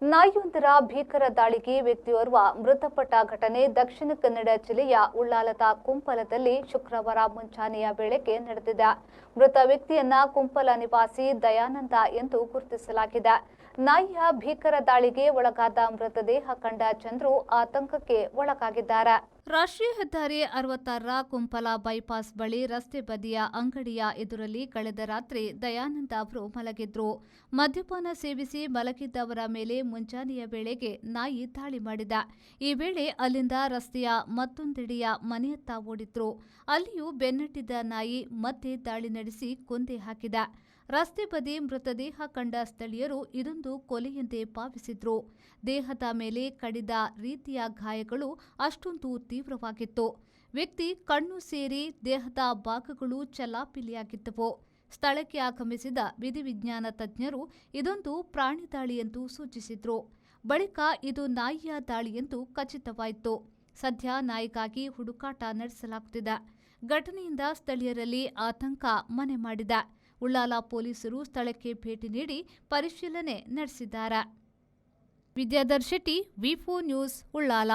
ನಾಯಿಯೊಂದರ ಭೀಕರ ದಾಳಿಗೆ ವ್ಯಕ್ತಿಯೋರ್ವ ಮೃತಪಟ್ಟ ಘಟನೆ ದಕ್ಷಿಣ ಕನ್ನಡ ಜಿಲ್ಲೆಯ ಉಳ್ಳಾಲದ ಕುಂಪಲದಲ್ಲಿ ಶುಕ್ರವಾರ ಮುಂಜಾನೆಯ ವೇಳೆಗೆ ನಡೆದಿದೆ. ಮೃತ ವ್ಯಕ್ತಿಯನ್ನ ಕುಂಪಲ ನಿವಾಸಿ ದಯಾನಂದ ಎಂದು ಗುರುತಿಸಲಾಗಿದೆ. ನಾಯಿಯ ಭೀಕರ ದಾಳಿಗೆ ಒಳಗಾದ ಮೃತದೇಹ ಕಂಡ ಜನರು ಆತಂಕಕ್ಕೆ ಒಳಗಾಗಿದ್ದಾರೆ. ರಾಷ್ಟ್ರೀಯ ಹೆದ್ದಾರಿ 66ರ ಕುಂಪಲ ಬೈಪಾಸ್ ಬಳಿ ರಸ್ತೆ ಬದಿಯ ಅಂಗಡಿಯ ಎದುರಲ್ಲಿ ಕಳೆದ ರಾತ್ರಿ ದಯಾನಂದ ಅವರು ಮಲಗಿದ್ರು. ಮದ್ಯಪಾನ ಸೇವಿಸಿ ಮಲಗಿದ್ದವರ ಮೇಲೆ ಮುಂಜಾನೆಯ ವೇಳೆಗೆ ನಾಯಿ ದಾಳಿ ಮಾಡಿದ. ಈ ವೇಳೆ ಅಲ್ಲಿಂದ ರಸ್ತೆಯ ಮತ್ತೊಂದೆಡೆಯ ಮನೆಯತ್ತ ಓಡಿದ್ರು. ಅಲ್ಲಿಯೂ ಬೆನ್ನಟ್ಟಿದ್ದ ನಾಯಿ ಮತ್ತೆ ದಾಳಿ ನಡೆಸಿ ಕೊಂದೆ ಹಾಕಿದ. ರಸ್ತೆ ಬದಿ ಮೃತದೇಹ ಕಂಡ ಸ್ಥಳೀಯರು ಇದೊಂದು ಕೊಲೆಯೆಂದೇ ಭಾವಿಸಿದ್ರು. ದೇಹದ ಮೇಲೆ ಕಡಿದ ರೀತಿಯ ಗಾಯಗಳು ಅಷ್ಟೊಂದು ತೀವ್ರವಾಗಿತ್ತು. ವ್ಯಕ್ತಿ ಕಣ್ಣು ಸೇರಿ ದೇಹದ ಭಾಗಗಳು ಚಲ್ಲಾಪಿಲ್ಲಿಯಾಗಿದ್ದವು. ಸ್ಥಳಕ್ಕೆ ಆಗಮಿಸಿದ ವಿಧಿವಿಜ್ಞಾನ ತಜ್ಞರು ಇದೊಂದು ಪ್ರಾಣಿ ದಾಳಿ ಎಂದು ಸೂಚಿಸಿದ್ರು. ಬಳಿಕ ಇದು ನಾಯಿಯ ದಾಳಿ ಎಂದು ಖಚಿತವಾಯಿತು. ಸದ್ಯ ನಾಯಿಗಾಗಿ ಹುಡುಕಾಟ ನಡೆಸಲಾಗುತ್ತಿದೆ. ಘಟನೆಯಿಂದ ಸ್ಥಳೀಯರಲ್ಲಿ ಆತಂಕ ಮನೆ ಮಾಡಿದೆ. ಉಳ್ಳಾಲ ಪೊಲೀಸರು ಸ್ಥಳಕ್ಕೆ ಭೇಟಿ ನೀಡಿ ಪರಿಶೀಲನೆ ನಡೆಸಿದ್ದಾರೆ. ವಿದ್ಯಾಧರ್ ಶೆಟ್ಟಿ, ವಿ4 ನ್ಯೂಸ್, ಉಳ್ಳಾಲ.